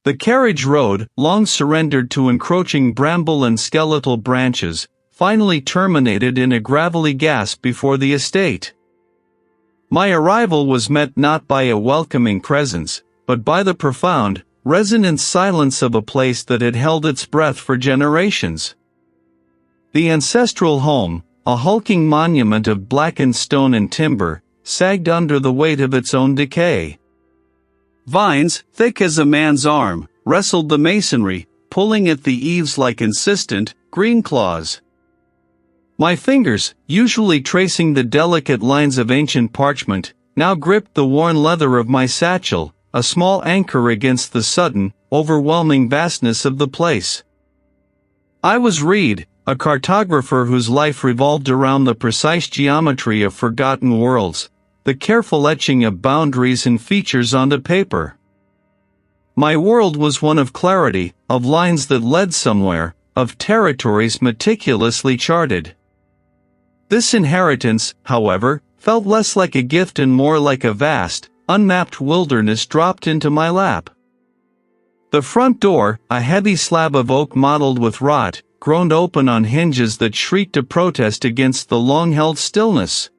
The carriage road, long surrendered to encroaching bramble and skeletal branches, finally terminated in a gravelly gasp before the estate. My arrival was met not by a welcoming presence, but by the profound, resonant silence of a place that had held its breath for generations. The ancestral home, a hulking monument of blackened stone and timber, sagged under the weight of its own decay. Vines, thick as a man's arm, wrestled the masonry, pulling at the eaves like insistent, green claws. My fingers, usually tracing the delicate lines of ancient parchment, now gripped the worn leather of my satchel, a small anchor against the sudden, overwhelming vastness of the place. I was Reid, a cartographer whose life revolved around the precise geometry of forgotten worlds, the careful etching of boundaries and features onto paper. My world was one of clarity, of lines that led somewhere, of territories meticulously charted. This inheritance, however, felt less like a gift and more like a vast, unmapped wilderness dropped into my lap. The front door, a heavy slab of oak mottled with rot, groaned open on hinges that shrieked a protest against the long-held stillness.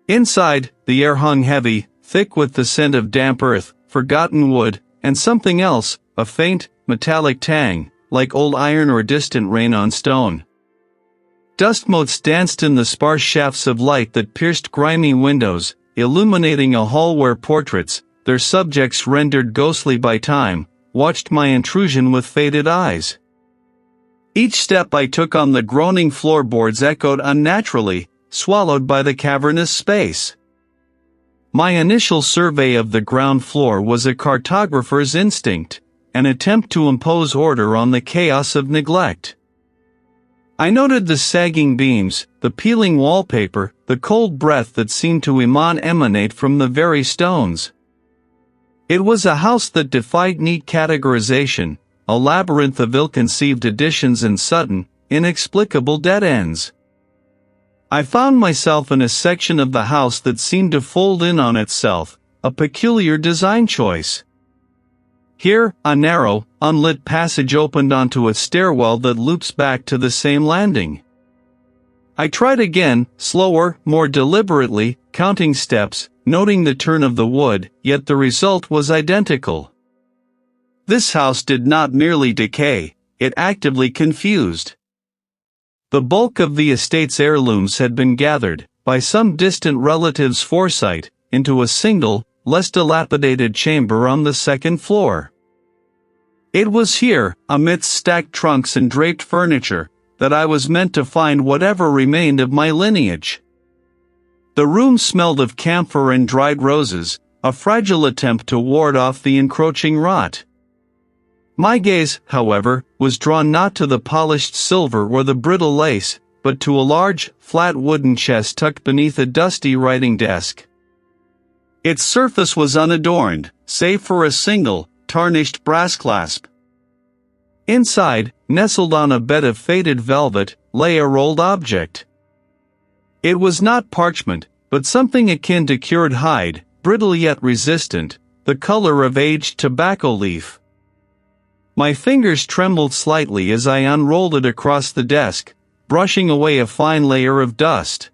Inside, the air hung heavy, thick with the scent of damp earth, forgotten wood, and something else, a faint, metallic tang, like old iron or distant rain on stone. Dust motes danced in the sparse shafts of light that pierced grimy windows, illuminating a hall where portraits, their subjects rendered ghostly by time, watched my intrusion with faded eyes. Each step I took on the groaning floorboards echoed unnaturally, swallowed by the cavernous space. My initial survey of the ground floor was a cartographer's instinct, an attempt to impose order on the chaos of neglect. I noted the sagging beams, the peeling wallpaper, the cold breath that seemed to emanate from the very stones. It was a house that defied neat categorization, a labyrinth of ill-conceived additions and sudden, inexplicable dead ends. I found myself in a section of the house that seemed to fold in on itself, a peculiar design choice. Here, a narrow, unlit passage opened onto a stairwell that loops back to the same landing. I tried again, slower, more deliberately, counting steps, noting the turn of the wood, yet the result was identical. This house did not merely decay, it actively confused. The bulk of the estate's heirlooms had been gathered, by some distant relative's foresight, into a single, less dilapidated chamber on the second floor. It was here, amidst stacked trunks and draped furniture, that I was meant to find whatever remained of my lineage. The room smelled of camphor and dried roses, a fragile attempt to ward off the encroaching rot. My gaze, however, was drawn not to the polished silver or the brittle lace, but to a large, flat wooden chest tucked beneath a dusty writing desk. Its surface was unadorned, save for a single, tarnished brass clasp. Inside, nestled on a bed of faded velvet, lay a rolled object. It was not parchment, but something akin to cured hide, brittle yet resistant, the color of aged tobacco leaf. My fingers trembled slightly as I unrolled it across the desk, brushing away a fine layer of dust.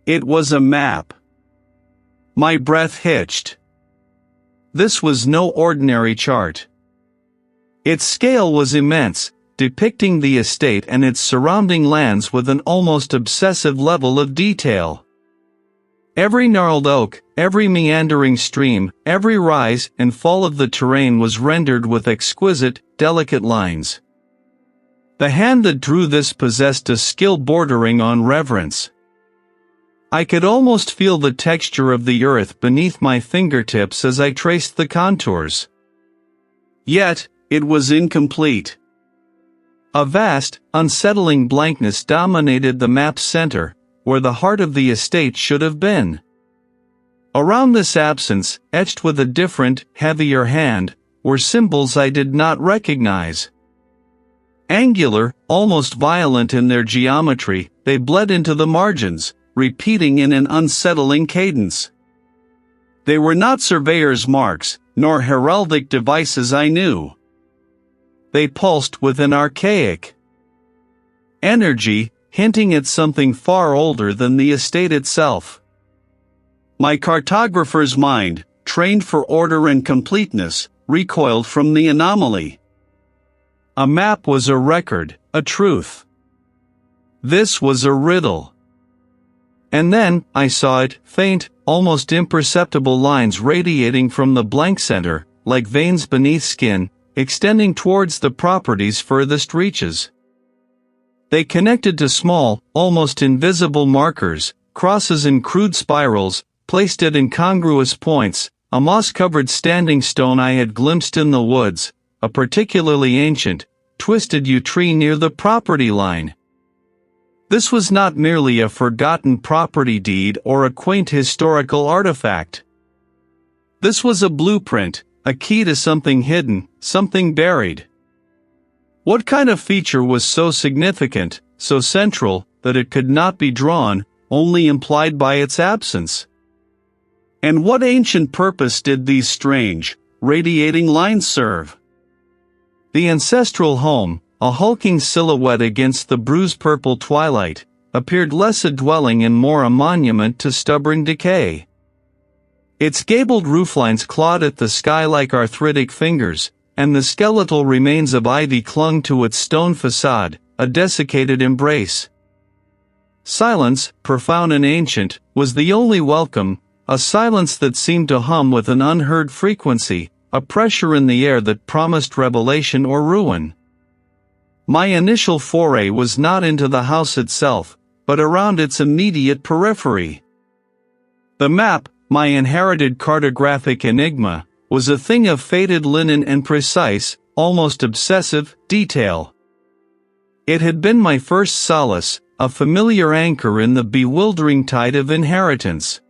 It was a map. My breath hitched. This was no ordinary chart. Its scale was immense, depicting the estate and its surrounding lands with an almost obsessive level of detail. Every gnarled oak, every meandering stream, every rise and fall of the terrain was rendered with exquisite, delicate lines. The hand that drew this possessed a skill bordering on reverence. I could almost feel the texture of the earth beneath my fingertips as I traced the contours. Yet, it was incomplete. A vast, unsettling blankness dominated the map's center, where the heart of the estate should have been. Around this absence, etched with a different, heavier hand, were symbols I did not recognize. Angular, almost violent in their geometry, they bled into the margins, repeating in an unsettling cadence. They were not surveyor's marks, nor heraldic devices I knew. They pulsed with an archaic energy, hinting at something far older than the estate itself. My cartographer's mind, trained for order and completeness, recoiled from the anomaly. A map was a record, a truth. This was a riddle. And then, I saw it, faint, almost imperceptible lines radiating from the blank center, like veins beneath skin, extending towards the property's furthest reaches. They connected to small, almost invisible markers, crosses and crude spirals, placed at incongruous points, a moss-covered standing stone I had glimpsed in the woods, a particularly ancient, twisted yew tree near the property line. This was not merely a forgotten property deed or a quaint historical artifact. This was a blueprint, a key to something hidden, something buried. What kind of feature was so significant, so central, that it could not be drawn, only implied by its absence? And what ancient purpose did these strange, radiating lines serve? The ancestral home, a hulking silhouette against the bruise-purple twilight, appeared less a dwelling and more a monument to stubborn decay. Its gabled rooflines clawed at the sky like arthritic fingers, and the skeletal remains of ivy clung to its stone facade, a desiccated embrace. Silence, profound and ancient, was the only welcome, a silence that seemed to hum with an unheard frequency, a pressure in the air that promised revelation or ruin. My initial foray was not into the house itself, but around its immediate periphery. The map, my inherited cartographic enigma, was a thing of faded linen and precise, almost obsessive, detail. It had been my first solace, a familiar anchor in the bewildering tide of inheritance.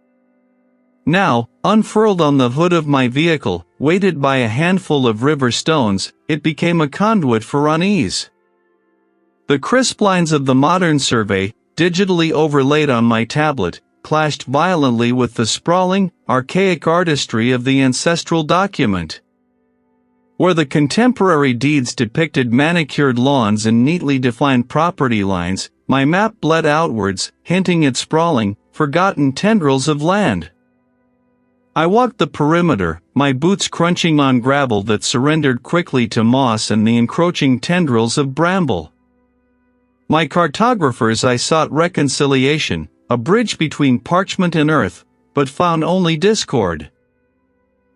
Now, unfurled on the hood of my vehicle, weighted by a handful of river stones, it became a conduit for unease. The crisp lines of the modern survey, digitally overlaid on my tablet, clashed violently with the sprawling, archaic artistry of the ancestral document. Where the contemporary deeds depicted manicured lawns and neatly defined property lines, my map bled outwards, hinting at sprawling, forgotten tendrils of land. I walked the perimeter, my boots crunching on gravel that surrendered quickly to moss and the encroaching tendrils of bramble. My cartographers I sought reconciliation, a bridge between parchment and earth, but found only discord.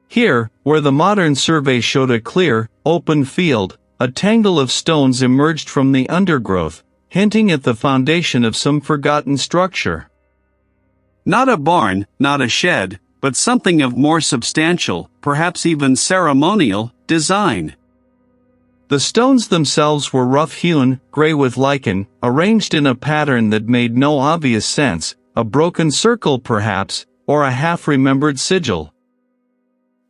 Here, where the modern survey showed a clear, open field, a tangle of stones emerged from the undergrowth, hinting at the foundation of some forgotten structure. Not a barn, not a shed, but something of more substantial, perhaps even ceremonial, design. The stones themselves were rough-hewn, gray with lichen, arranged in a pattern that made no obvious sense, a broken circle perhaps, or a half-remembered sigil.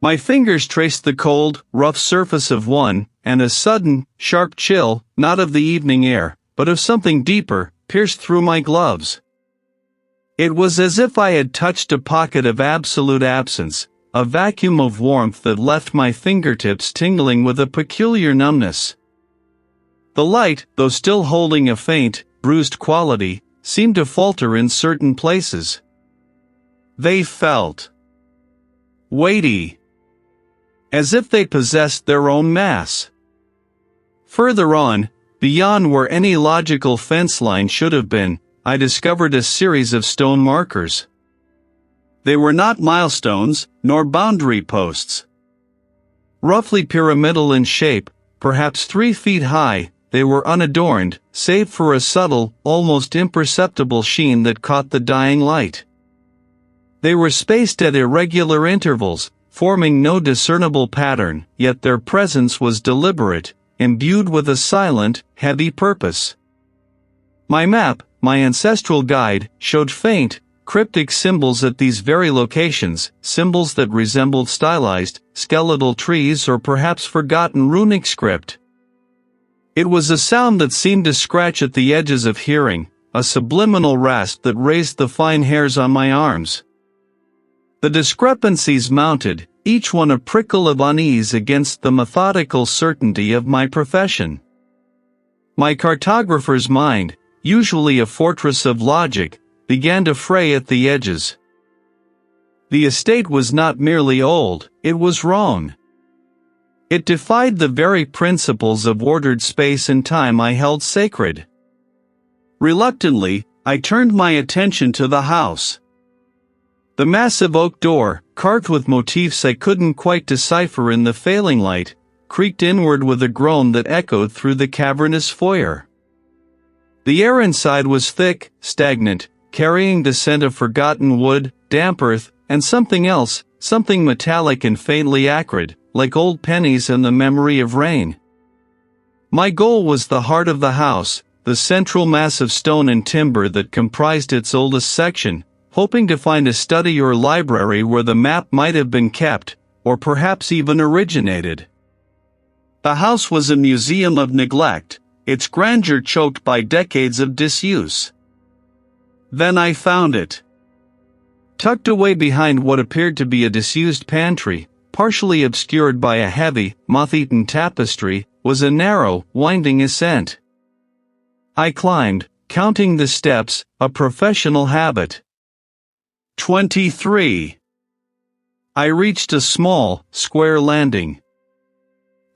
My fingers traced the cold, rough surface of one, and a sudden, sharp chill, not of the evening air, but of something deeper, pierced through my gloves. It was as if I had touched a pocket of absolute absence, a vacuum of warmth that left my fingertips tingling with a peculiar numbness. The light, though still holding a faint, bruised quality, seemed to falter in certain places. They felt weighty, as if they possessed their own mass. Further on, beyond where any logical fence line should have been, I discovered a series of stone markers. They were not milestones, nor boundary posts. Roughly pyramidal in shape, perhaps 3 feet high, they were unadorned, save for a subtle, almost imperceptible sheen that caught the dying light. They were spaced at irregular intervals, forming no discernible pattern, yet their presence was deliberate, imbued with a silent, heavy purpose. My map, my ancestral guide, showed faint, cryptic symbols at these very locations, symbols that resembled stylized, skeletal trees or perhaps forgotten runic script. It was a sound that seemed to scratch at the edges of hearing, a subliminal rasp that raised the fine hairs on my arms. The discrepancies mounted, each one a prickle of unease against the methodical certainty of my profession. My cartographer's mind, usually a fortress of logic, began to fray at the edges. The estate was not merely old, it was wrong. It defied the very principles of ordered space and time I held sacred. Reluctantly, I turned my attention to the house. The massive oak door, carved with motifs I couldn't quite decipher in the failing light, creaked inward with a groan that echoed through the cavernous foyer. The air inside was thick, stagnant, carrying the scent of forgotten wood, damp earth, and something else, something metallic and faintly acrid, like old pennies and the memory of rain. My goal was the heart of the house, the central mass of stone and timber that comprised its oldest section, hoping to find a study or library where the map might have been kept, or perhaps even originated. The house was a museum of neglect, its grandeur choked by decades of disuse. Then I found it. Tucked away behind what appeared to be a disused pantry, partially obscured by a heavy, moth-eaten tapestry, was a narrow, winding ascent. I climbed, counting the steps, a professional habit. 23. I reached a small, square landing.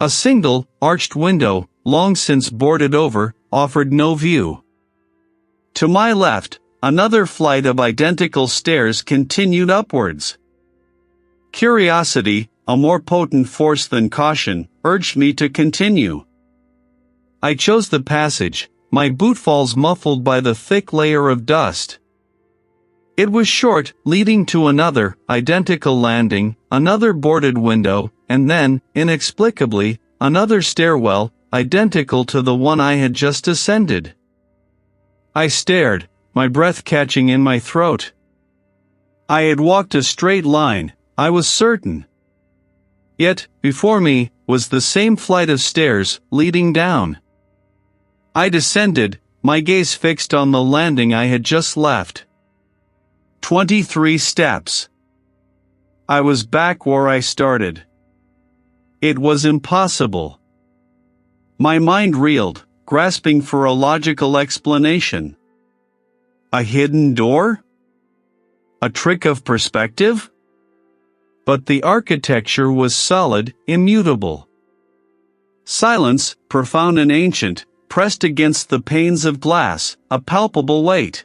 A single, arched window, long since boarded over, offered no view. To my left, another flight of identical stairs continued upwards. Curiosity, a more potent force than caution, urged me to continue. I chose the passage, my bootfalls muffled by the thick layer of dust. It was short, leading to another, identical landing, another boarded window, and then, inexplicably, another stairwell, identical to the one I had just ascended. I stared, my breath catching in my throat. I had walked a straight line, I was certain. Yet, before me, was the same flight of stairs, leading down. I descended, my gaze fixed on the landing I had just left. 23 steps. I was back where I started. It was impossible. My mind reeled, grasping for a logical explanation. A hidden door? A trick of perspective? But the architecture was solid, immutable. Silence, profound and ancient, pressed against the panes of glass, a palpable weight.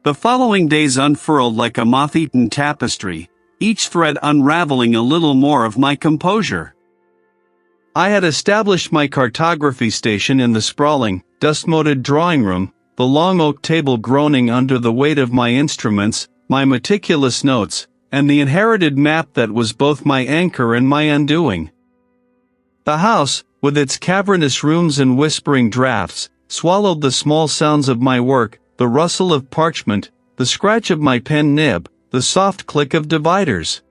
The following days unfurled like a moth-eaten tapestry, each thread unraveling a little more of my composure. I had established my cartography station in the sprawling, dust-moted drawing room, the long oak table groaning under the weight of my instruments, my meticulous notes, and the inherited map that was both my anchor and my undoing. The house, with its cavernous rooms and whispering drafts, swallowed the small sounds of my work, the rustle of parchment, the scratch of my pen nib, the soft click of dividers.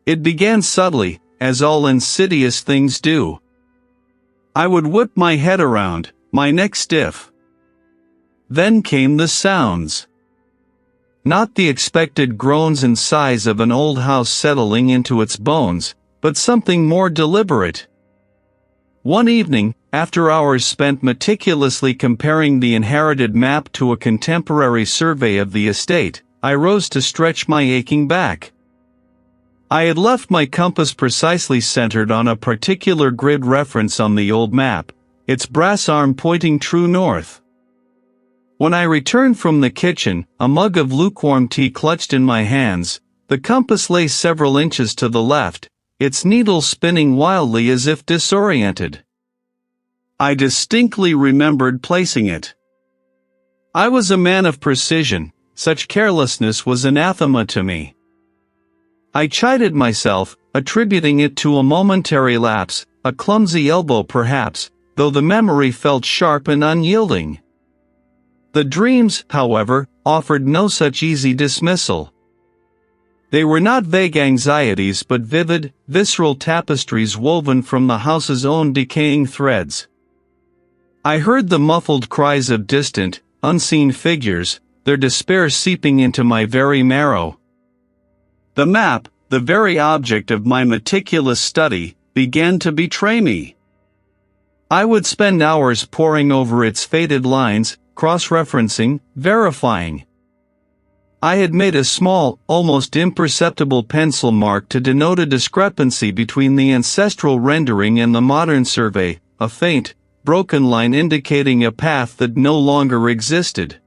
It began subtly, as all insidious things do. I would whip my head around, my neck stiff. Then came the sounds. Not the expected groans and sighs of an old house settling into its bones, but something more deliberate. One evening, after hours spent meticulously comparing the inherited map to a contemporary survey of the estate, I rose to stretch my aching back. I had left my compass precisely centered on a particular grid reference on the old map, its brass arm pointing true north. When I returned from the kitchen, a mug of lukewarm tea clutched in my hands, the compass lay several inches to the left, its needle spinning wildly as if disoriented. I distinctly remembered placing it. I was a man of precision, such carelessness was anathema to me. I chided myself, attributing it to a momentary lapse, a clumsy elbow perhaps, though the memory felt sharp and unyielding. The dreams, however, offered no such easy dismissal. They were not vague anxieties but vivid, visceral tapestries woven from the house's own decaying threads. I heard the muffled cries of distant, unseen figures, their despair seeping into my very marrow. The map, the very object of my meticulous study, began to betray me. I would spend hours poring over its faded lines, cross-referencing, verifying. I had made a small, almost imperceptible pencil mark to denote a discrepancy between the ancestral rendering and the modern survey, a faint, broken line indicating a path that no longer existed.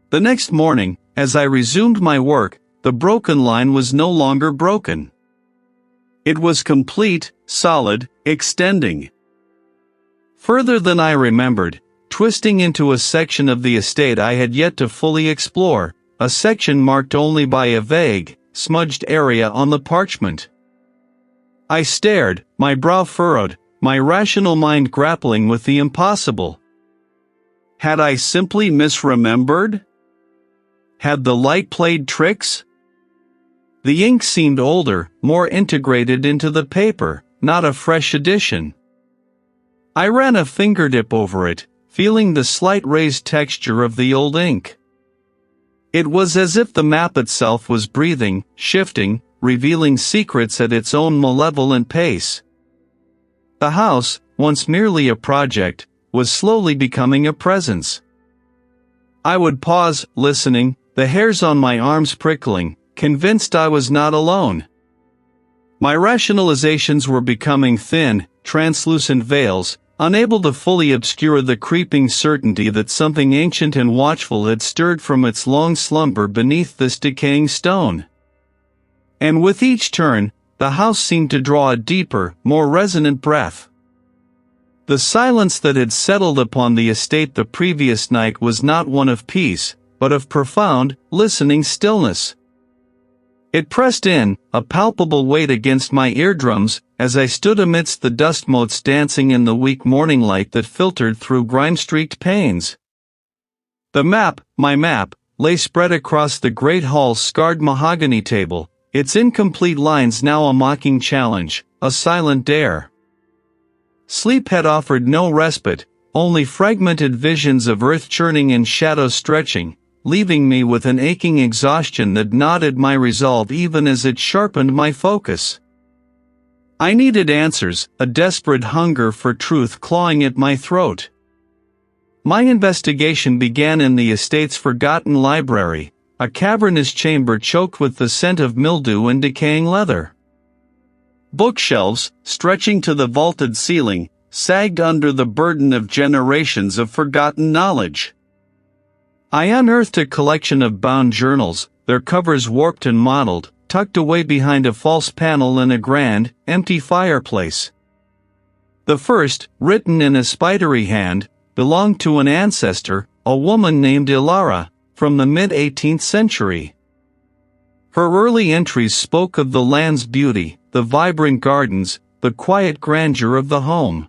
The next morning, as I resumed my work, the broken line was no longer broken. It was complete, solid, extending further than I remembered, twisting into a section of the estate I had yet to fully explore, a section marked only by a vague, smudged area on the parchment. I stared, my brow furrowed, my rational mind grappling with the impossible. Had I simply misremembered? Had the light played tricks? The ink seemed older, more integrated into the paper, not a fresh edition. I ran a fingertip over it, feeling the slight raised texture of the old ink. It was as if the map itself was breathing, shifting, revealing secrets at its own malevolent pace. The house, once merely a project, was slowly becoming a presence. I would pause, listening, the hairs on my arms prickling, convinced I was not alone. My rationalizations were becoming thin, translucent veils, unable to fully obscure the creeping certainty that something ancient and watchful had stirred from its long slumber beneath this decaying stone. And with each turn, the house seemed to draw a deeper, more resonant breath. The silence that had settled upon the estate the previous night was not one of peace, but of profound, listening stillness. It pressed in, a palpable weight against my eardrums, as I stood amidst the dust motes dancing in the weak morning light that filtered through grime-streaked panes. The map, my map, lay spread across the great hall's scarred mahogany table, its incomplete lines now a mocking challenge, a silent dare. Sleep had offered no respite, only fragmented visions of earth churning and shadow stretching, leaving me with an aching exhaustion that knotted my resolve even as it sharpened my focus. I needed answers, a desperate hunger for truth clawing at my throat. My investigation began in the estate's forgotten library, a cavernous chamber choked with the scent of mildew and decaying leather. Bookshelves, stretching to the vaulted ceiling, sagged under the burden of generations of forgotten knowledge. I unearthed a collection of bound journals, their covers warped and mottled, tucked away behind a false panel in a grand, empty fireplace. The first, written in a spidery hand, belonged to an ancestor, a woman named Ilara, from the mid-18th century. Her early entries spoke of the land's beauty, the vibrant gardens, the quiet grandeur of the home.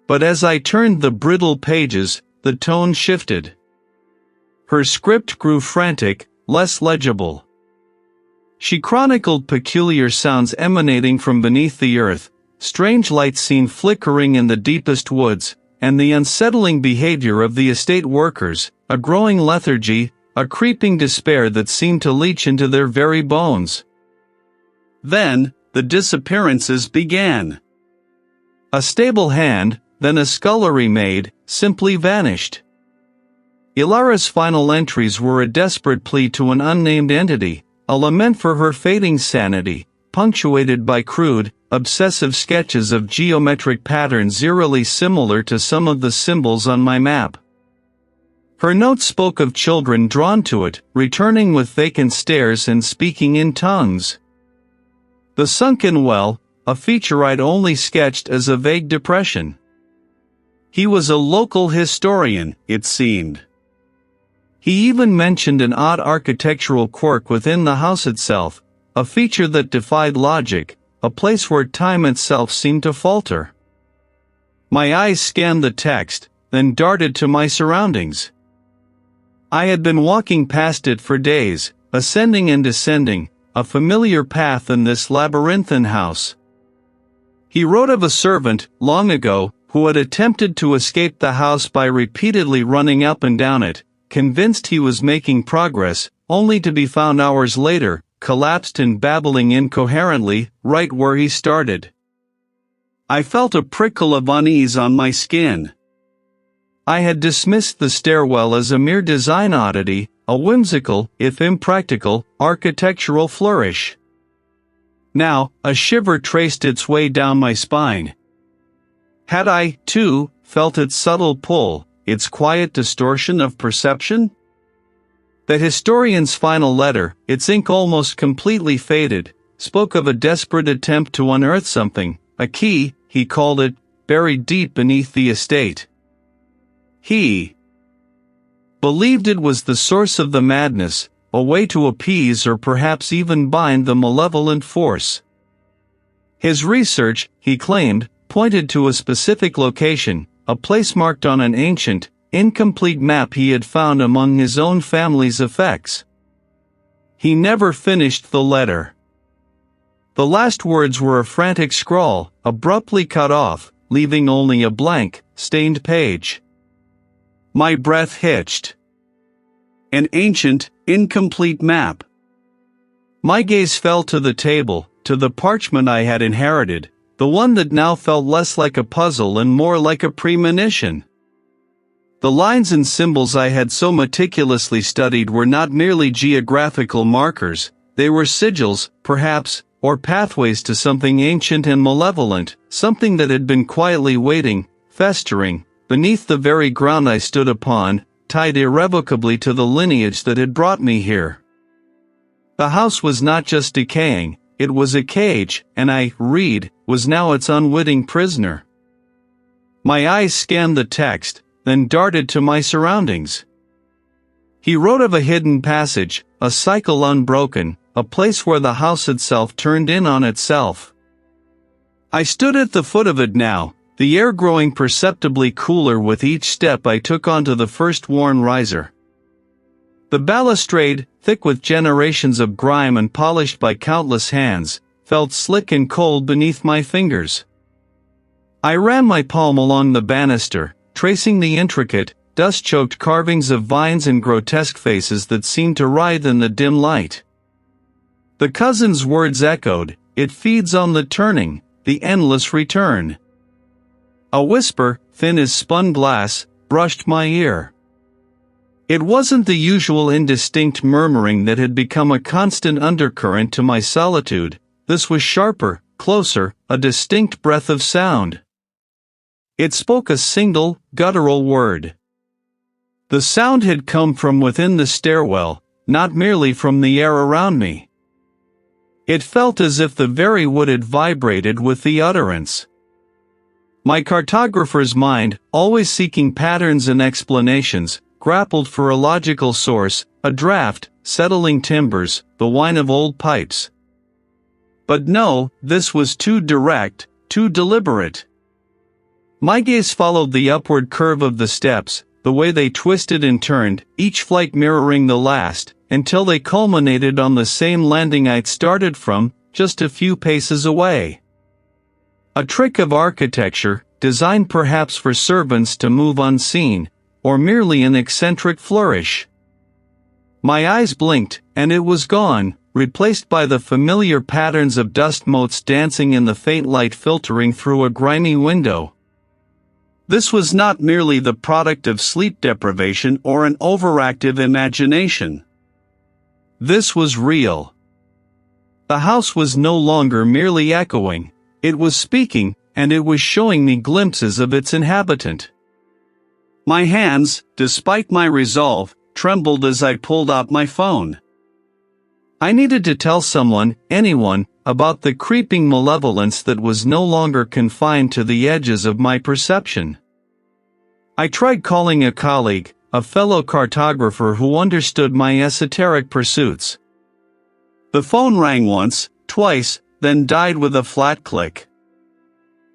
But as I turned the brittle pages, the tone shifted. Her script grew frantic, less legible. She chronicled peculiar sounds emanating from beneath the earth, strange lights seen flickering in the deepest woods, and the unsettling behavior of the estate workers, a growing lethargy, a creeping despair that seemed to leach into their very bones. Then, the disappearances began. A stable hand, then a scullery maid, simply vanished. Ilara's final entries were a desperate plea to an unnamed entity, a lament for her fading sanity, punctuated by crude, obsessive sketches of geometric patterns eerily similar to some of the symbols on my map. Her notes spoke of children drawn to it, returning with vacant stares and speaking in tongues. The sunken well, a feature I'd only sketched as a vague depression. He was a local historian, it seemed. He even mentioned an odd architectural quirk within the house itself, a feature that defied logic, a place where time itself seemed to falter. My eyes scanned the text, then darted to my surroundings. I had been walking past it for days, ascending and descending, a familiar path in this labyrinthine house. He wrote of a servant, long ago, who had attempted to escape the house by repeatedly running up and down it, convinced he was making progress, only to be found hours later, collapsed in babbling incoherently, right where he started. I felt a prickle of unease on my skin. I had dismissed the stairwell as a mere design oddity, a whimsical, if impractical, architectural flourish. Now, a shiver traced its way down my spine. Had I, too, felt its subtle pull, its quiet distortion of perception? The historian's final letter, its ink almost completely faded, spoke of a desperate attempt to unearth something, a key, he called it, buried deep beneath the estate. He believed it was the source of the madness, a way to appease or perhaps even bind the malevolent force. His research, he claimed, pointed to a specific location, a place marked on an ancient, incomplete map he had found among his own family's effects. He never finished the letter. The last words were a frantic scrawl, abruptly cut off, leaving only a blank, stained page. My breath hitched. An ancient, incomplete map. My gaze fell to the table, to the parchment I had inherited, the one that now felt less like a puzzle and more like a premonition. The lines and symbols I had so meticulously studied were not merely geographical markers, they were sigils, perhaps, or pathways to something ancient and malevolent, something that had been quietly waiting, festering, beneath the very ground I stood upon, tied irrevocably to the lineage that had brought me here. The house was not just decaying, it was a cage, and I, Reid, was now its unwitting prisoner. My eyes scanned the text, then darted to my surroundings. He wrote of a hidden passage, a cycle unbroken, a place where the house itself turned in on itself. I stood at the foot of it now, the air growing perceptibly cooler with each step I took onto the first worn riser. The balustrade, thick with generations of grime and polished by countless hands, felt slick and cold beneath my fingers. I ran my palm along the banister, tracing the intricate, dust-choked carvings of vines and grotesque faces that seemed to writhe in the dim light. The cousin's words echoed, "It feeds on the turning, the endless return." A whisper, thin as spun glass, brushed my ear. It wasn't the usual indistinct murmuring that had become a constant undercurrent to my solitude. This was sharper, closer, a distinct breath of sound. It spoke a single, guttural word. The sound had come from within the stairwell, not merely from the air around me. It felt as if the very wood had vibrated with the utterance. My cartographer's mind, always seeking patterns and explanations, grappled for a logical source, a draft, settling timbers, the whine of old pipes. But no, this was too direct, too deliberate. My gaze followed the upward curve of the steps, the way they twisted and turned, each flight mirroring the last, until they culminated on the same landing I'd started from, just a few paces away. A trick of architecture, designed perhaps for servants to move unseen, or merely an eccentric flourish. My eyes blinked, and it was gone, replaced by the familiar patterns of dust motes dancing in the faint light filtering through a grimy window. This was not merely the product of sleep deprivation or an overactive imagination. This was real. The house was no longer merely echoing, it was speaking, and it was showing me glimpses of its inhabitant. My hands, despite my resolve, trembled as I pulled out my phone. I needed to tell someone, anyone, about the creeping malevolence that was no longer confined to the edges of my perception. I tried calling a colleague, a fellow cartographer who understood my esoteric pursuits. The phone rang once, twice, then died with a flat click.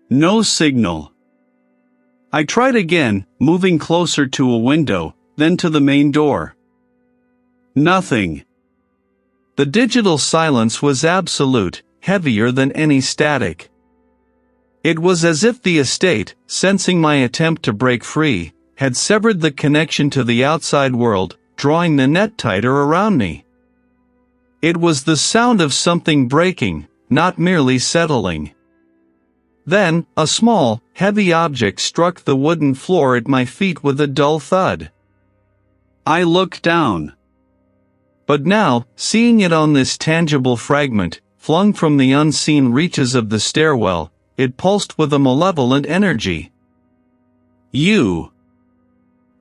No signal. I tried again, moving closer to a window, then to the main door. Nothing. The digital silence was absolute, heavier than any static. It was as if the estate, sensing my attempt to break free, had severed the connection to the outside world, drawing the net tighter around me. It was the sound of something breaking, not merely settling. Then, a small, heavy object struck the wooden floor at my feet with a dull thud. I looked down. But now, seeing it on this tangible fragment, flung from the unseen reaches of the stairwell, it pulsed with a malevolent energy. You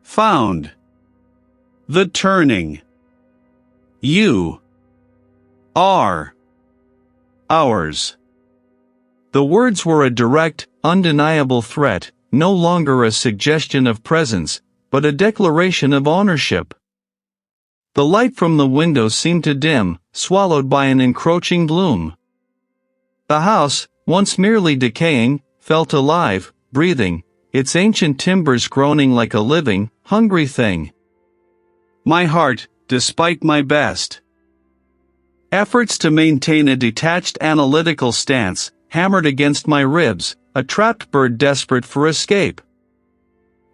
found the turning. You are ours. The words were a direct, undeniable threat, no longer a suggestion of presence, but a declaration of ownership. The light from the window seemed to dim, swallowed by an encroaching gloom. The house, once merely decaying, felt alive, breathing, its ancient timbers groaning like a living, hungry thing. My heart, despite my best efforts to maintain a detached analytical stance, hammered against my ribs, a trapped bird desperate for escape.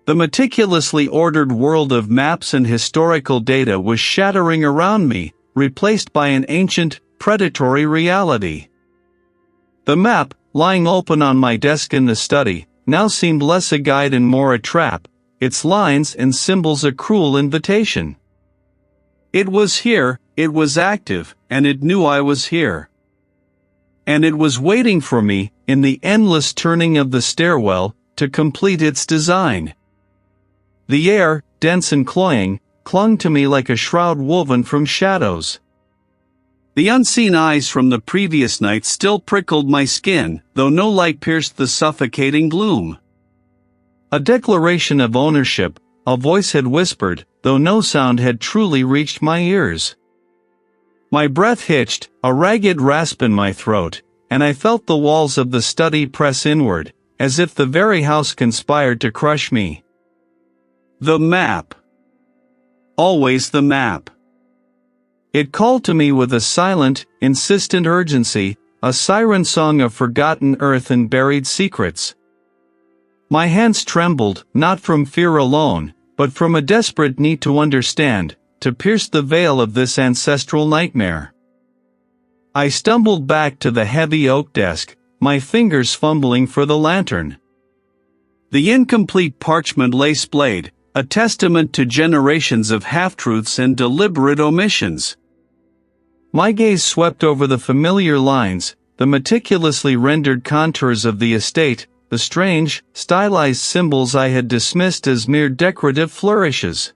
The meticulously ordered world of maps and historical data was shattering around me, replaced by an ancient, predatory reality. The map, lying open on my desk in the study, now seemed less a guide and more a trap, its lines and symbols a cruel invitation. It was here, it was active, and it knew I was here. And it was waiting for me, in the endless turning of the stairwell, to complete its design. The air, dense and cloying, clung to me like a shroud woven from shadows. The unseen eyes from the previous night still prickled my skin, though no light pierced the suffocating gloom. A declaration of ownership, a voice had whispered, though no sound had truly reached my ears. My breath hitched, a ragged rasp in my throat, and I felt the walls of the study press inward, as if the very house conspired to crush me. The map. Always the map. It called to me with a silent, insistent urgency, a siren song of forgotten earth and buried secrets. My hands trembled, not from fear alone, but from a desperate need to understand, to pierce the veil of this ancestral nightmare. I stumbled back to the heavy oak desk, my fingers fumbling for the lantern. The incomplete parchment lay splayed, a testament to generations of half-truths and deliberate omissions. My gaze swept over the familiar lines, the meticulously rendered contours of the estate, the strange, stylized symbols I had dismissed as mere decorative flourishes.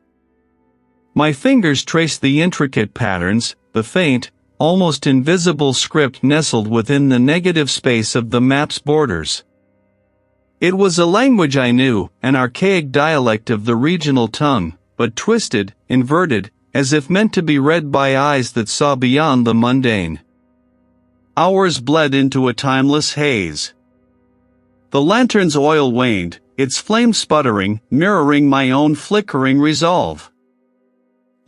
My fingers traced the intricate patterns, the faint, almost invisible script nestled within the negative space of the map's borders. It was a language I knew, an archaic dialect of the regional tongue, but twisted, inverted, as if meant to be read by eyes that saw beyond the mundane. Hours bled into a timeless haze. The lantern's oil waned, its flame sputtering, mirroring my own flickering resolve.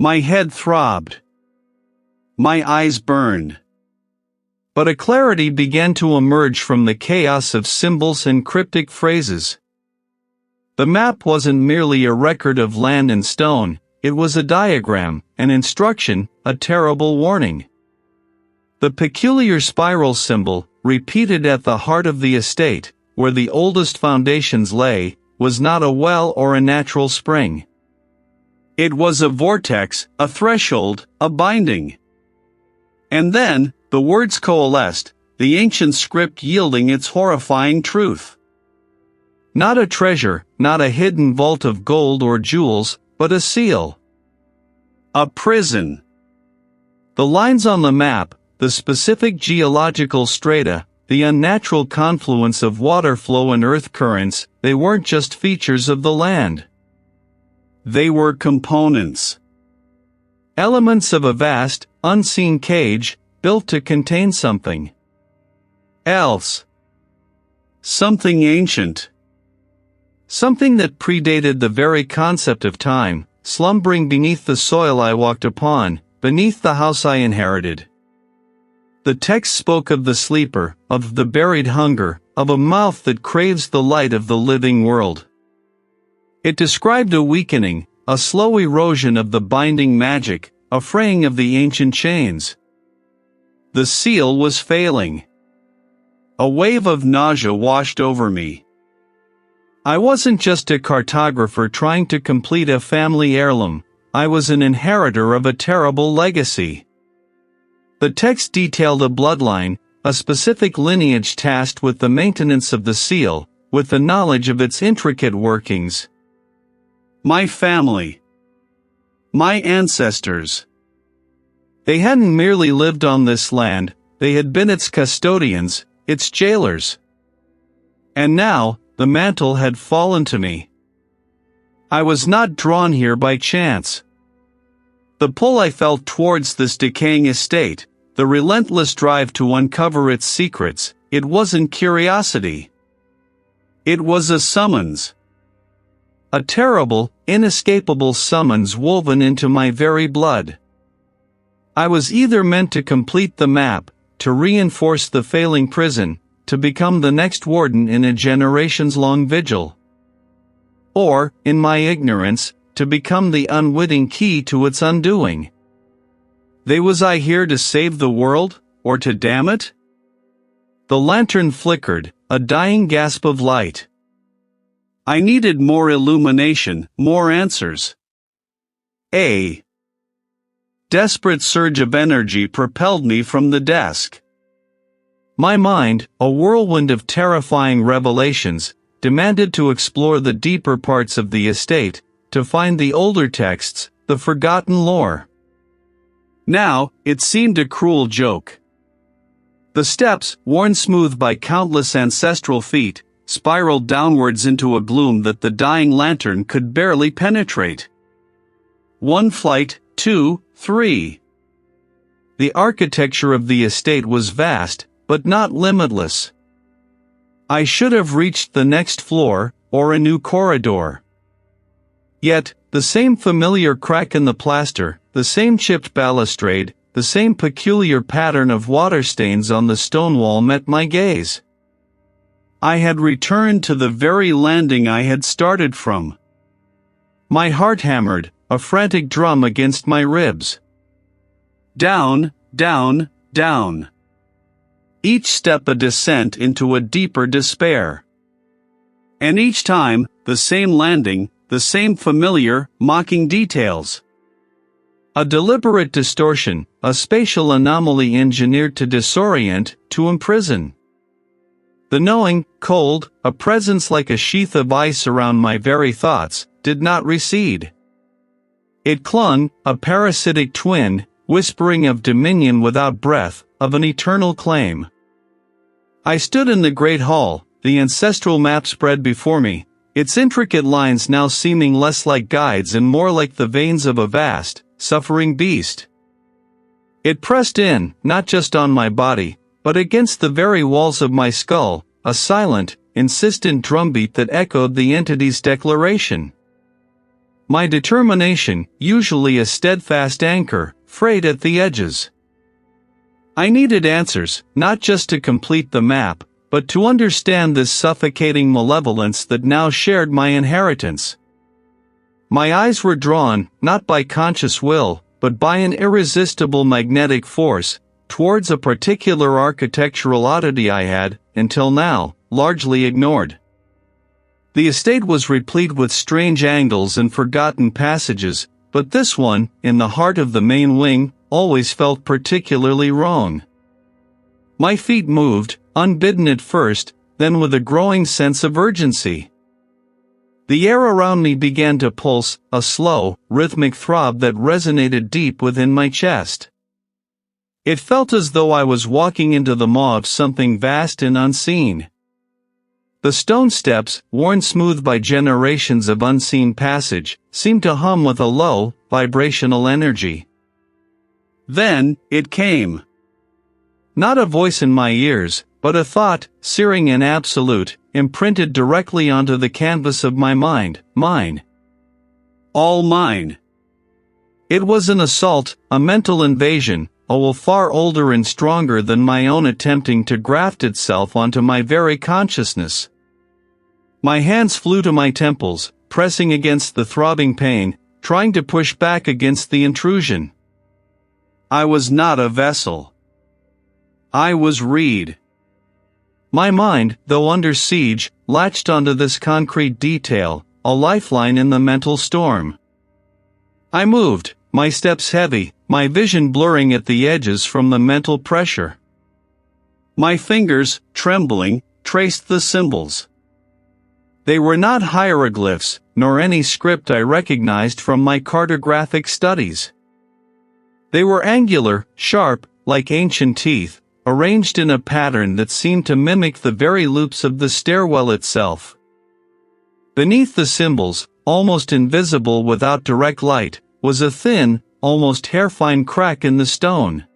My head throbbed. My eyes burned. But a clarity began to emerge from the chaos of symbols and cryptic phrases. The map wasn't merely a record of land and stone, it was a diagram, an instruction, a terrible warning. The peculiar spiral symbol, repeated at the heart of the estate, where the oldest foundations lay, was not a well or a natural spring. It was a vortex, a threshold, a binding. And then, the words coalesced, the ancient script yielding its horrifying truth. Not a treasure, not a hidden vault of gold or jewels, but a seal. A prison. The lines on the map, the specific geological strata, the unnatural confluence of water flow and earth currents, they weren't just features of the land. They were components. Elements of a vast, unseen cage, built to contain something else. Something ancient. Something that predated the very concept of time, slumbering beneath the soil I walked upon, beneath the house I inherited. The text spoke of the sleeper, of the buried hunger, of a mouth that craves the light of the living world. It described a weakening, a slow erosion of the binding magic, a fraying of the ancient chains. The seal was failing. A wave of nausea washed over me. I wasn't just a cartographer trying to complete a family heirloom, I was an inheritor of a terrible legacy. The text detailed a bloodline, a specific lineage tasked with the maintenance of the seal, with the knowledge of its intricate workings. My family. My ancestors. They hadn't merely lived on this land, they had been its custodians, its jailers. And now, the mantle had fallen to me. I was not drawn here by chance. The pull I felt towards this decaying estate, the relentless drive to uncover its secrets, it wasn't curiosity. It was a summons. A terrible, inescapable summons woven into my very blood. I was either meant to complete the map, to reinforce the failing prison, to become the next warden in a generations-long vigil. Or, in my ignorance, to become the unwitting key to its undoing. Was I here to save the world, or to damn it? The lantern flickered, a dying gasp of light. I needed more illumination, more answers. A desperate surge of energy propelled me from the desk. My mind, a whirlwind of terrifying revelations, demanded to explore the deeper parts of the estate, to find the older texts, the forgotten lore. Now, it seemed a cruel joke. The steps, worn smooth by countless ancestral feet, spiraled downwards into a gloom that the dying lantern could barely penetrate. One flight, 2, 3. The architecture of the estate was vast, but not limitless. I should have reached the next floor, or a new corridor. Yet, the same familiar crack in the plaster, the same chipped balustrade, the same peculiar pattern of water stains on the stone wall met my gaze. I had returned to the very landing I had started from. My heart hammered, a frantic drum against my ribs. Down, down, down. Each step a descent into a deeper despair. And each time, the same landing, the same familiar, mocking details. A deliberate distortion, a spatial anomaly engineered to disorient, to imprison. The knowing, cold, a presence like a sheath of ice around my very thoughts, did not recede. It clung, a parasitic twin, whispering of dominion without breath, of an eternal claim. I stood in the great hall, the ancestral map spread before me, its intricate lines now seeming less like guides and more like the veins of a vast, suffering beast. It pressed in, not just on my body, but against the very walls of my skull, a silent, insistent drumbeat that echoed the entity's declaration. My determination, usually a steadfast anchor, frayed at the edges. I needed answers, not just to complete the map, but to understand this suffocating malevolence that now shared my inheritance. My eyes were drawn, not by conscious will, but by an irresistible magnetic force, towards a particular architectural oddity I had, until now, largely ignored. The estate was replete with strange angles and forgotten passages, but this one, in the heart of the main wing, always felt particularly wrong. My feet moved, unbidden at first, then with a growing sense of urgency. The air around me began to pulse, a slow, rhythmic throb that resonated deep within my chest. It felt as though I was walking into the maw of something vast and unseen. The stone steps, worn smooth by generations of unseen passage, seemed to hum with a low, vibrational energy. Then, it came. Not a voice in my ears, but a thought, searing and absolute, imprinted directly onto the canvas of my mind, mine. All mine. It was an assault, a mental invasion, a will far older and stronger than my own attempting to graft itself onto my very consciousness. My hands flew to my temples, pressing against the throbbing pain, trying to push back against the intrusion. I was not a vessel. I was Reid. My mind, though under siege, latched onto this concrete detail, a lifeline in the mental storm. I moved, my steps heavy, my vision blurring at the edges from the mental pressure. My fingers, trembling, traced the symbols. They were not hieroglyphs, nor any script I recognized from my cartographic studies. They were angular, sharp, like ancient teeth, arranged in a pattern that seemed to mimic the very loops of the stairwell itself. Beneath the symbols, almost invisible without direct light, was a thin, almost hair-fine crack in the stone.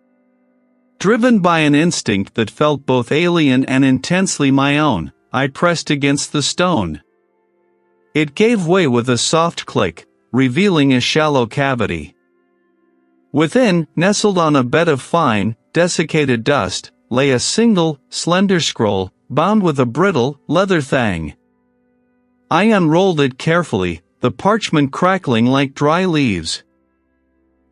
Driven by an instinct that felt both alien and intensely my own, I pressed against the stone. It gave way with a soft click, revealing a shallow cavity. Within, nestled on a bed of fine, desiccated dust, lay a single, slender scroll, bound with a brittle, leather thang. I unrolled it carefully, the parchment crackling like dry leaves.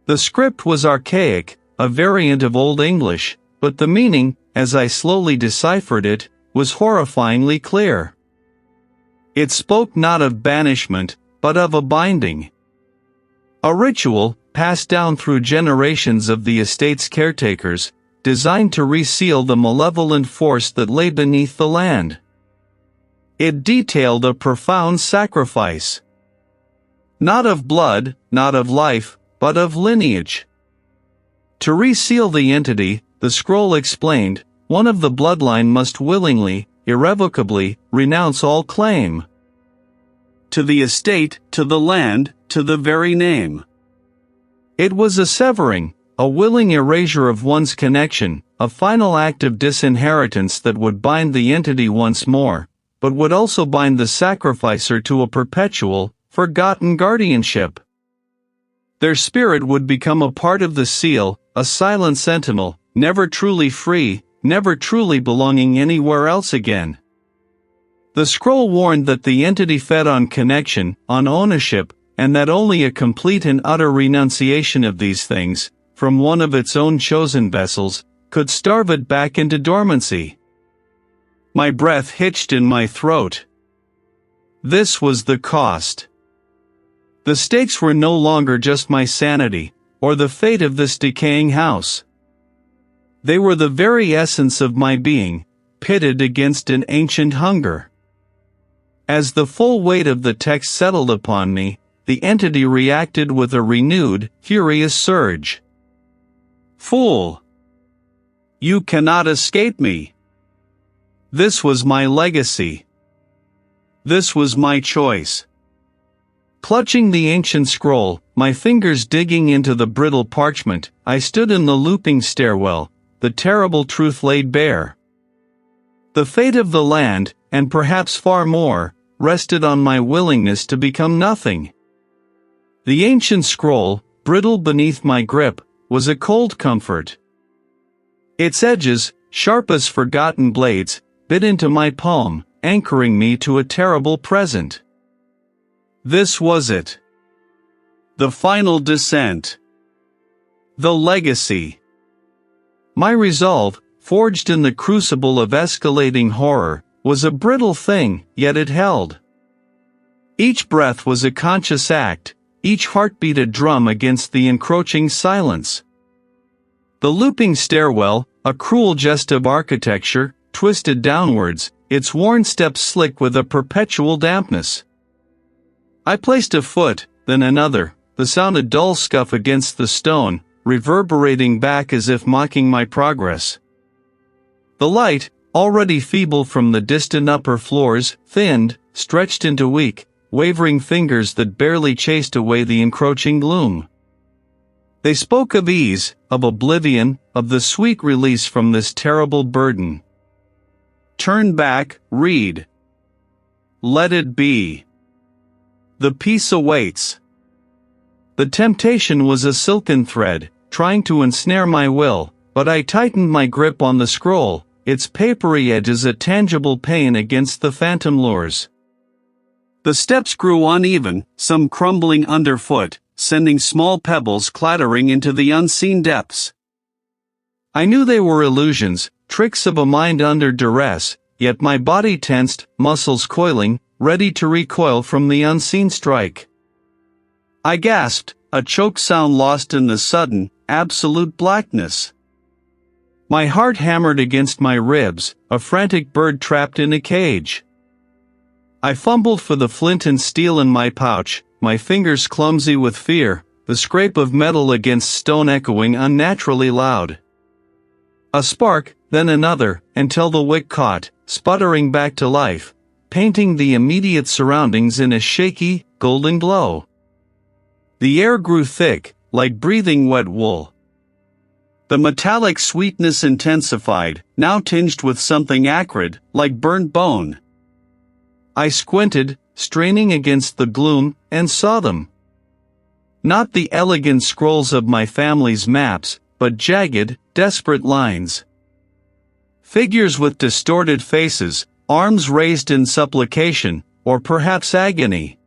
The script was archaic, a variant of Old English, but the meaning, as I slowly deciphered it, was horrifyingly clear. It spoke not of banishment, but of a binding. A ritual, passed down through generations of the estate's caretakers, designed to reseal the malevolent force that lay beneath the land. It detailed a profound sacrifice. Not of blood, not of life, but of lineage. To reseal the entity, the scroll explained, one of the bloodline must willingly, irrevocably, renounce all claim. To the estate, to the land, to the very name. It was a severing, a willing erasure of one's connection, a final act of disinheritance that would bind the entity once more, but would also bind the sacrificer to a perpetual, forgotten guardianship. Their spirit would become a part of the seal, a silent sentinel, never truly free, never truly belonging anywhere else again. The scroll warned that the entity fed on connection, on ownership, and that only a complete and utter renunciation of these things, from one of its own chosen vessels, could starve it back into dormancy. My breath hitched in my throat. This was the cost. The stakes were no longer just my sanity, or the fate of this decaying house. They were the very essence of my being, pitted against an ancient hunger. As the full weight of the text settled upon me, the entity reacted with a renewed, furious surge. Fool! You cannot escape me. This was my legacy. This was my choice. Clutching the ancient scroll, my fingers digging into the brittle parchment, I stood in the looping stairwell, the terrible truth laid bare. The fate of the land, and perhaps far more, rested on my willingness to become nothing. The ancient scroll, brittle beneath my grip, was a cold comfort. Its edges, sharp as forgotten blades, bit into my palm, anchoring me to a terrible present. This was it. The final descent. The legacy. My resolve, forged in the crucible of escalating horror, was a brittle thing, yet it held. Each breath was a conscious act, each heartbeat a drum against the encroaching silence. The looping stairwell, a cruel jest of architecture, twisted downwards, its worn steps slick with a perpetual dampness. I placed a foot, then another, the sound a dull scuff against the stone, reverberating back as if mocking my progress. The light, already feeble from the distant upper floors, thinned, stretched into weak, wavering fingers that barely chased away the encroaching gloom. They spoke of ease, of oblivion, of the sweet release from this terrible burden. Turn back, Reid. Let it be. The peace awaits. The temptation was a silken thread, trying to ensnare my will, but I tightened my grip on the scroll, its papery edges a tangible pain against the phantom lures. The steps grew uneven, some crumbling underfoot, sending small pebbles clattering into the unseen depths. I knew they were illusions, tricks of a mind under duress, yet my body tensed, muscles coiling, ready to recoil from the unseen strike. I gasped, a choke sound lost in the sudden, absolute blackness. My heart hammered against my ribs, a frantic bird trapped in a cage. I fumbled for the flint and steel in my pouch, my fingers clumsy with fear, the scrape of metal against stone echoing unnaturally loud. A spark, then another, until the wick caught, sputtering back to life, painting the immediate surroundings in a shaky, golden glow. The air grew thick, like breathing wet wool. The metallic sweetness intensified, now tinged with something acrid, like burnt bone. I squinted, straining against the gloom, and saw them. Not the elegant scrolls of my family's maps, but jagged, desperate lines. Figures with distorted faces, arms raised in supplication, or perhaps agony.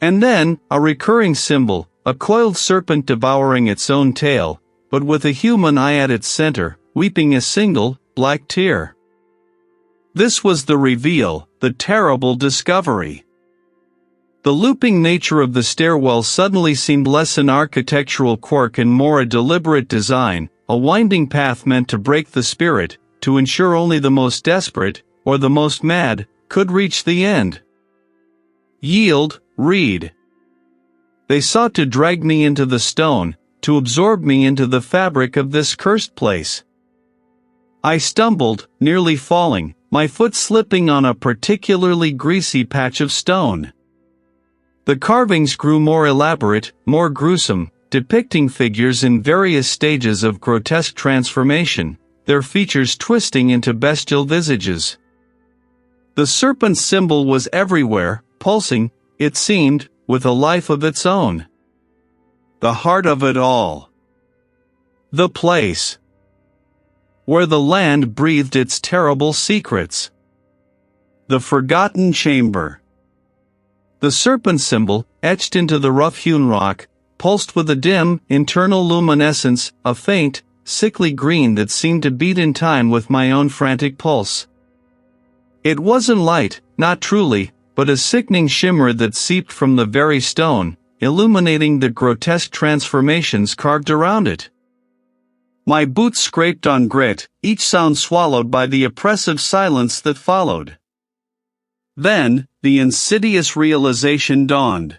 And then, a recurring symbol, a coiled serpent devouring its own tail, but with a human eye at its center, weeping a single, black tear. This was the reveal, the terrible discovery. The looping nature of the stairwell suddenly seemed less an architectural quirk and more a deliberate design, a winding path meant to break the spirit, to ensure only the most desperate, or the most mad, could reach the end. Yield, Reid. They sought to drag me into the stone, to absorb me into the fabric of this cursed place. I stumbled, nearly falling, my foot slipping on a particularly greasy patch of stone. The carvings grew more elaborate, more gruesome, depicting figures in various stages of grotesque transformation, their features twisting into bestial visages. The serpent's symbol was everywhere, pulsing, it seemed, with a life of its own. The heart of it all. The place where the land breathed its terrible secrets. The forgotten chamber. The serpent symbol, etched into the rough-hewn rock, pulsed with a dim, internal luminescence, a faint, sickly green that seemed to beat in time with my own frantic pulse. It wasn't light, not truly, but a sickening shimmer that seeped from the very stone, illuminating the grotesque transformations carved around it. My boots scraped on grit, each sound swallowed by the oppressive silence that followed. Then, the insidious realization dawned.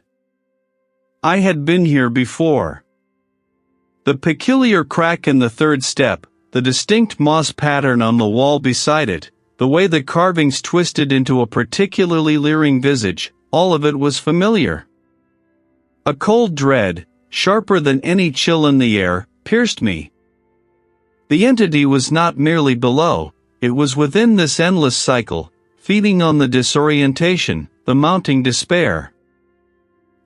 I had been here before. The peculiar crack in the third step, the distinct moss pattern on the wall beside it, the way the carvings twisted into a particularly leering visage, all of it was familiar. A cold dread, sharper than any chill in the air, pierced me. The entity was not merely below, it was within this endless cycle, feeding on the disorientation, the mounting despair.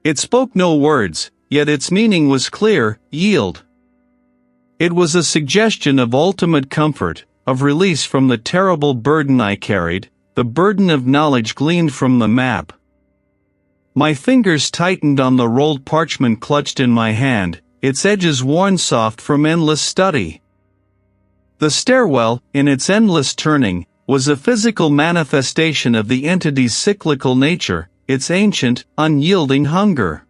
It spoke no words, yet its meaning was clear: yield. It was a suggestion of ultimate comfort, of release from the terrible burden I carried, the burden of knowledge gleaned from the map. My fingers tightened on the rolled parchment clutched in my hand, its edges worn soft from endless study. The stairwell, in its endless turning, was a physical manifestation of the entity's cyclical nature, its ancient, unyielding hunger.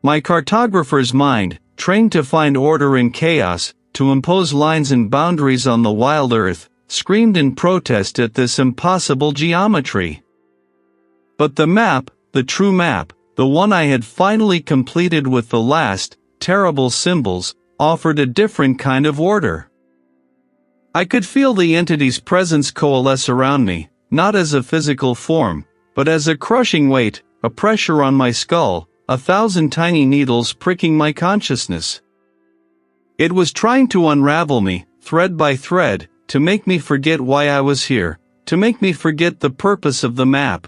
My cartographer's mind, trained to find order in chaos, to impose lines and boundaries on the wild earth, screamed in protest at this impossible geometry. But the map, the true map, the one I had finally completed with the last, terrible symbols, offered a different kind of order. I could feel the entity's presence coalesce around me, not as a physical form, but as a crushing weight, a pressure on my skull, 1,000 tiny needles pricking my consciousness. It was trying to unravel me, thread by thread, to make me forget why I was here, to make me forget the purpose of the map.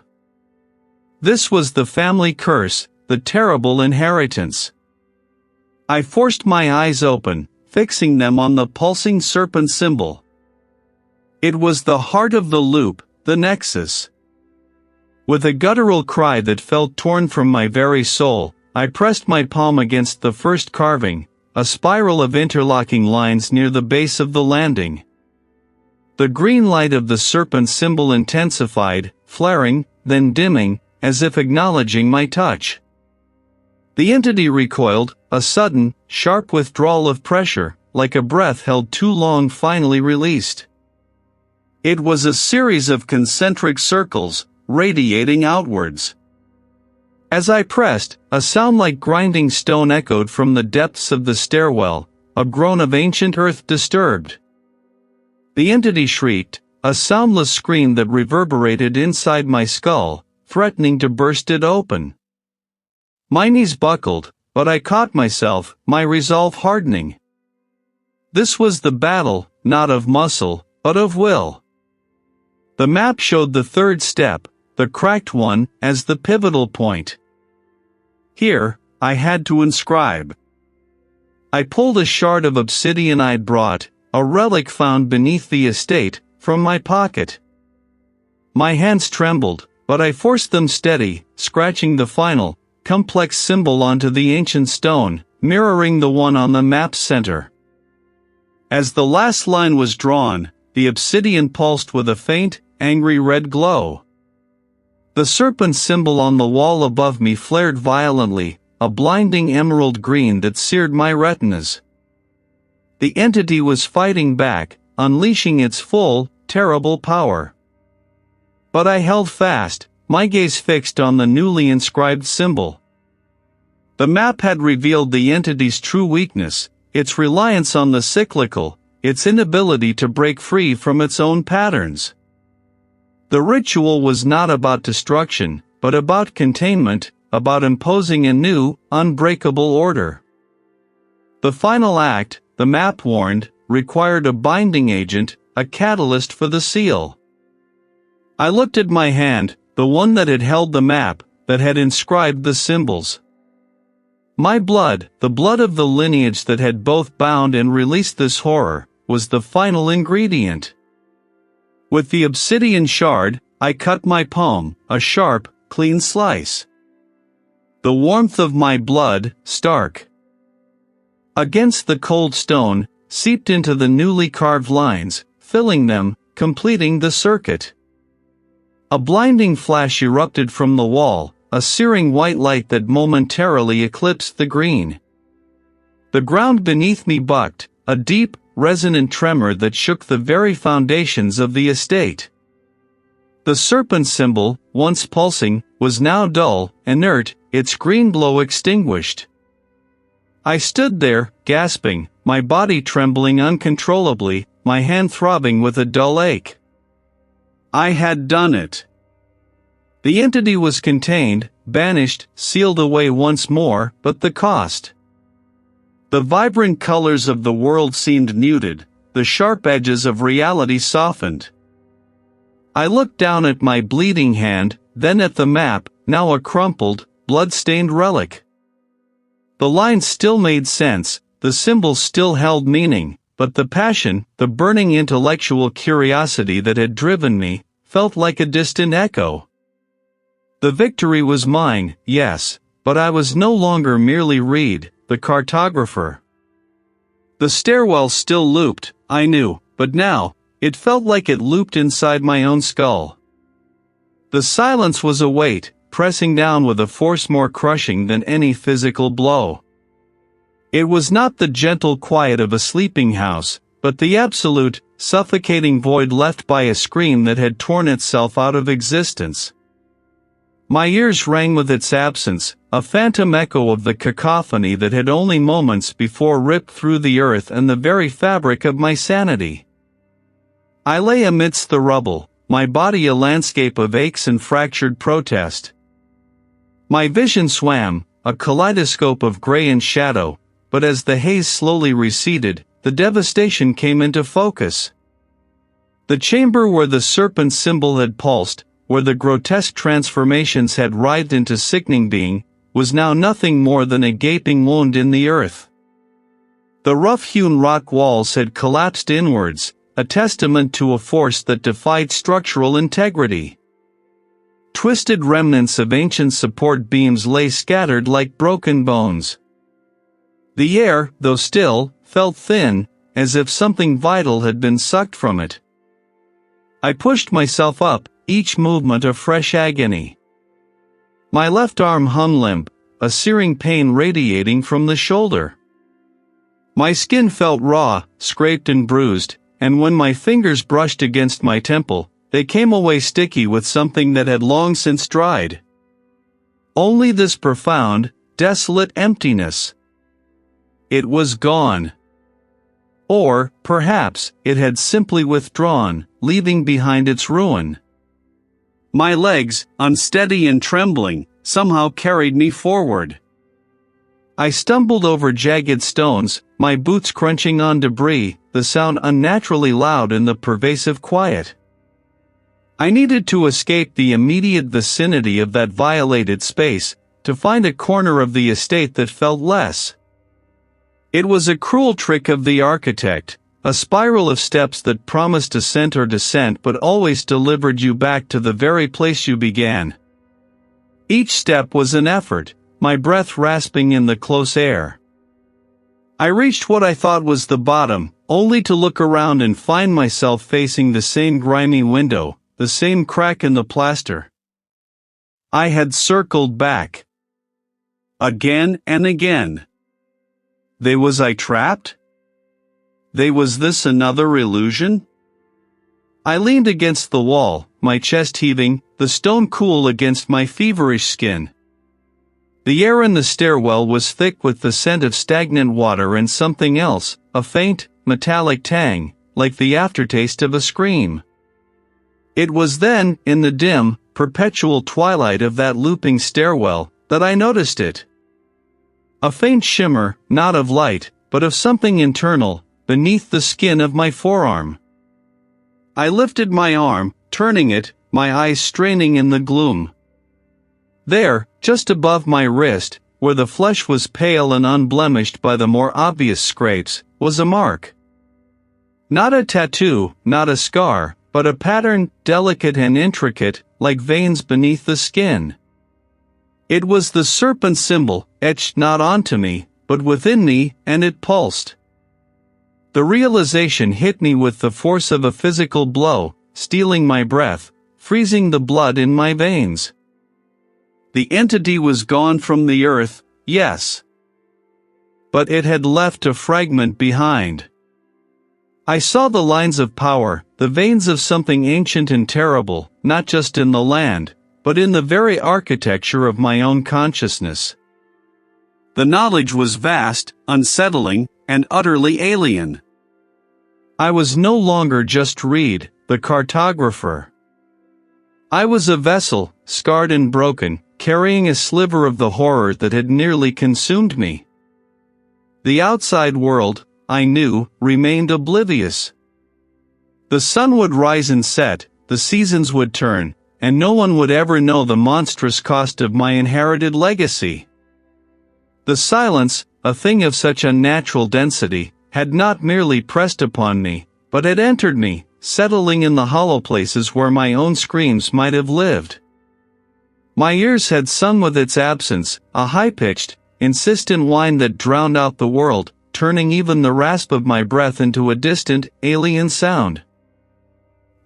This was the family curse, the terrible inheritance. I forced my eyes open, fixing them on the pulsing serpent symbol. It was the heart of the loop, the nexus. With a guttural cry that felt torn from my very soul, I pressed my palm against the first carving, a spiral of interlocking lines near the base of the landing. The green light of the serpent symbol intensified, flaring, then dimming, as if acknowledging my touch. The entity recoiled, a sudden, sharp withdrawal of pressure, like a breath held too long finally released. It was a series of concentric circles, radiating outwards. As I pressed, a sound like grinding stone echoed from the depths of the stairwell, a groan of ancient earth disturbed. The entity shrieked, a soundless scream that reverberated inside my skull, threatening to burst it open. My knees buckled, but I caught myself, my resolve hardening. This was the battle, not of muscle, but of will. The map showed the third step, the cracked one, as the pivotal point. Here, I had to inscribe. I pulled a shard of obsidian I'd brought, a relic found beneath the estate, from my pocket. My hands trembled, but I forced them steady, scratching the final, complex symbol onto the ancient stone, mirroring the one on the map's center. As the last line was drawn, the obsidian pulsed with a faint, angry red glow. The serpent symbol on the wall above me flared violently, a blinding emerald green that seared my retinas. The entity was fighting back, unleashing its full, terrible power. But I held fast, my gaze fixed on the newly inscribed symbol. The map had revealed the entity's true weakness, its reliance on the cyclical, its inability to break free from its own patterns. The ritual was not about destruction, but about containment, about imposing a new, unbreakable order. The final act, the map warned, required a binding agent, a catalyst for the seal. I looked at my hand, the one that had held the map, that had inscribed the symbols. My blood, the blood of the lineage that had both bound and released this horror, was the final ingredient. With the obsidian shard, I cut my palm, a sharp, clean slice. The warmth of my blood, stark against the cold stone, seeped into the newly carved lines, filling them, completing the circuit. A blinding flash erupted from the wall, a searing white light that momentarily eclipsed the green. The ground beneath me bucked, a deep, resonant tremor that shook the very foundations of the estate. The serpent symbol, once pulsing, was now dull, inert, its green glow extinguished. I stood there, gasping, my body trembling uncontrollably, my hand throbbing with a dull ache. I had done it. The entity was contained, banished, sealed away once more, but the cost. The vibrant colors of the world seemed muted, the sharp edges of reality softened. I looked down at my bleeding hand, then at the map, now a crumpled, blood-stained relic. The lines still made sense, the symbols still held meaning, but the passion, the burning intellectual curiosity that had driven me, felt like a distant echo. The victory was mine, yes, but I was no longer merely Reid, the cartographer. The stairwell still looped, I knew, but now, it felt like it looped inside my own skull. The silence was a weight, pressing down with a force more crushing than any physical blow. It was not the gentle quiet of a sleeping house, but the absolute, suffocating void left by a scream that had torn itself out of existence. My ears rang with its absence, a phantom echo of the cacophony that had only moments before ripped through the earth and the very fabric of my sanity. I lay amidst the rubble, my body a landscape of aches and fractured protest. My vision swam, a kaleidoscope of gray and shadow, but as the haze slowly receded, the devastation came into focus. The chamber where the serpent symbol had pulsed, where the grotesque transformations had writhed into sickening being, was now nothing more than a gaping wound in the earth. The rough-hewn rock walls had collapsed inwards, a testament to a force that defied structural integrity. Twisted remnants of ancient support beams lay scattered like broken bones. The air, though still, felt thin, as if something vital had been sucked from it. I pushed myself up, each movement a fresh agony. My left arm hung limp, a searing pain radiating from the shoulder. My skin felt raw, scraped and bruised, and when my fingers brushed against my temple, they came away sticky with something that had long since dried. Only this profound, desolate emptiness. It was gone. Or, perhaps, it had simply withdrawn, leaving behind its ruin. My legs, unsteady and trembling, somehow carried me forward. I stumbled over jagged stones, my boots crunching on debris, the sound unnaturally loud in the pervasive quiet. I needed to escape the immediate vicinity of that violated space, to find a corner of the estate that felt less. It was a cruel trick of the architect, a spiral of steps that promised ascent or descent but always delivered you back to the very place you began. Each step was an effort, my breath rasping in the close air. I reached what I thought was the bottom, only to look around and find myself facing the same grimy window, the same crack in the plaster. I had circled back. Again and again. Was I trapped? Was this another illusion? I leaned against the wall, my chest heaving, the stone cool against my feverish skin. The air in the stairwell was thick with the scent of stagnant water and something else, a faint, metallic tang, like the aftertaste of a scream. It was then, in the dim, perpetual twilight of that looping stairwell, that I noticed it. A faint shimmer, not of light, but of something internal, beneath the skin of my forearm. I lifted my arm, turning it, my eyes straining in the gloom. There, just above my wrist, where the flesh was pale and unblemished by the more obvious scrapes, was a mark. Not a tattoo, not a scar, but a pattern, delicate and intricate, like veins beneath the skin. It was the serpent symbol, etched not onto me, but within me, and it pulsed. The realization hit me with the force of a physical blow, stealing my breath, freezing the blood in my veins. The entity was gone from the earth, yes. But it had left a fragment behind. I saw the lines of power, the veins of something ancient and terrible, not just in the land, but in the very architecture of my own consciousness. The knowledge was vast, unsettling, and utterly alien. I was no longer just Reid, the cartographer. I was a vessel, scarred and broken, carrying a sliver of the horror that had nearly consumed me. The outside world, I knew, remained oblivious. The sun would rise and set, the seasons would turn, and no one would ever know the monstrous cost of my inherited legacy. The silence, a thing of such unnatural density, had not merely pressed upon me, but had entered me, settling in the hollow places where my own screams might have lived. My ears had sung with its absence, a high-pitched, insistent whine that drowned out the world, turning even the rasp of my breath into a distant, alien sound.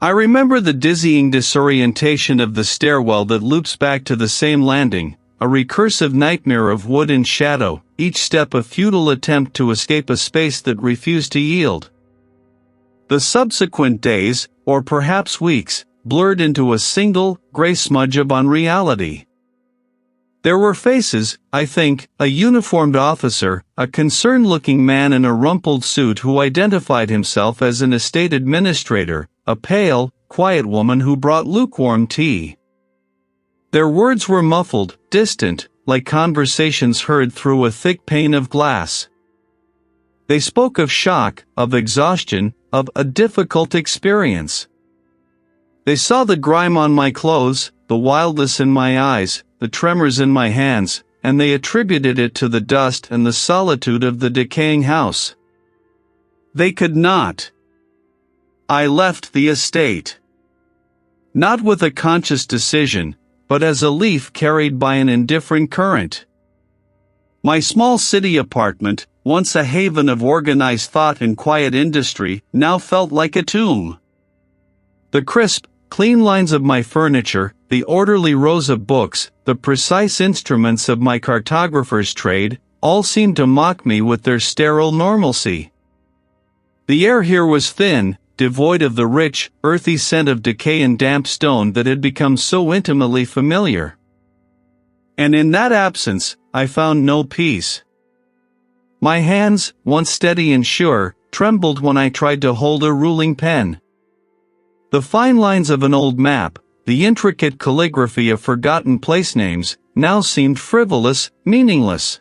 I remember the dizzying disorientation of the stairwell that loops back to the same landing, a recursive nightmare of wood and shadow, each step a futile attempt to escape a space that refused to yield. The subsequent days, or perhaps weeks, blurred into a single, gray smudge of unreality. There were faces, I think, a uniformed officer, a concerned-looking man in a rumpled suit who identified himself as an estate administrator, a pale, quiet woman who brought lukewarm tea. Their words were muffled, distant, like conversations heard through a thick pane of glass. They spoke of shock, of exhaustion, of a difficult experience. They saw the grime on my clothes, the wildness in my eyes, the tremors in my hands, and they attributed it to the dust and the solitude of the decaying house. They could not. I left the estate. Not with a conscious decision, but as a leaf carried by an indifferent current. My small city apartment, once a haven of organized thought and quiet industry, now felt like a tomb. The crisp, clean lines of my furniture, the orderly rows of books, the precise instruments of my cartographer's trade, all seemed to mock me with their sterile normalcy. The air here was thin, devoid of the rich, earthy scent of decay and damp stone that had become so intimately familiar. And in that absence, I found no peace. My hands, once steady and sure, trembled when I tried to hold a ruling pen. The fine lines of an old map, the intricate calligraphy of forgotten place names, now seemed frivolous, meaningless.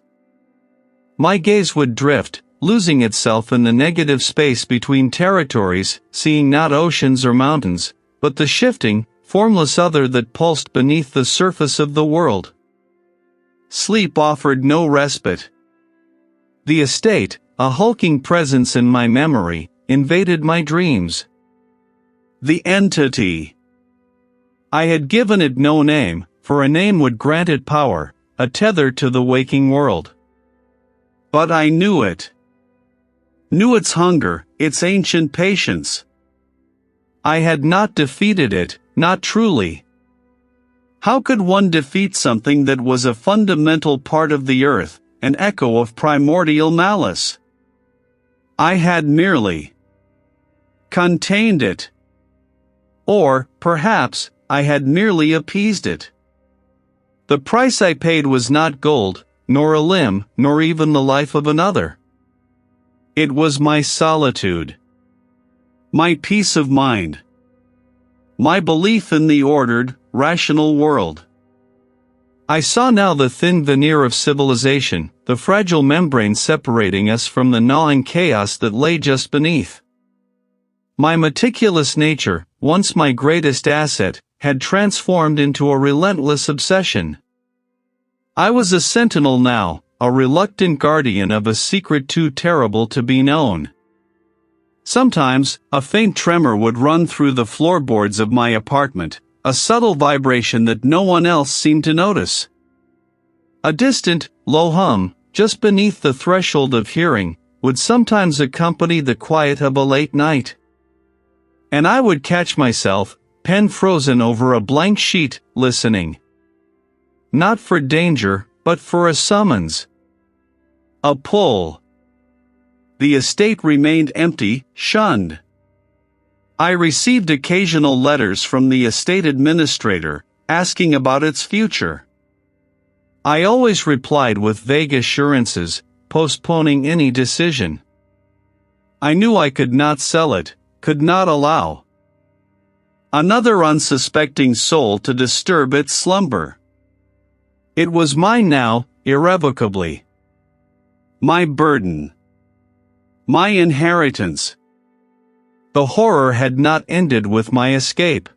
My gaze would drift, losing itself in the negative space between territories, seeing not oceans or mountains, but the shifting, formless other that pulsed beneath the surface of the world. Sleep offered no respite. The estate, a hulking presence in my memory, invaded my dreams. The entity. I had given it no name, for a name would grant it power, a tether to the waking world. But I knew it. Knew its hunger, its ancient patience. I had not defeated it, not truly. How could one defeat something that was a fundamental part of the earth, an echo of primordial malice? I had merely contained it. Or, perhaps, I had merely appeased it. The price I paid was not gold, nor a limb, nor even the life of another. It was my solitude. My peace of mind. My belief in the ordered, rational world. I saw now the thin veneer of civilization, the fragile membrane separating us from the gnawing chaos that lay just beneath. My meticulous nature, once my greatest asset, had transformed into a relentless obsession. I was a sentinel now, a reluctant guardian of a secret too terrible to be known. Sometimes, a faint tremor would run through the floorboards of my apartment, a subtle vibration that no one else seemed to notice. A distant, low hum, just beneath the threshold of hearing, would sometimes accompany the quiet of a late night. And I would catch myself, pen frozen over a blank sheet, listening. Not for danger, but for a summons. A pull. The estate remained empty, shunned. I received occasional letters from the estate administrator, asking about its future. I always replied with vague assurances, postponing any decision. I knew I could not sell it, could not allow another unsuspecting soul to disturb its slumber. It was mine now, irrevocably. My burden. My inheritance. The horror had not ended with my escape.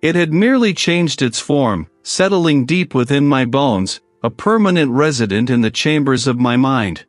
It had merely changed its form, settling deep within my bones, a permanent resident in the chambers of my mind.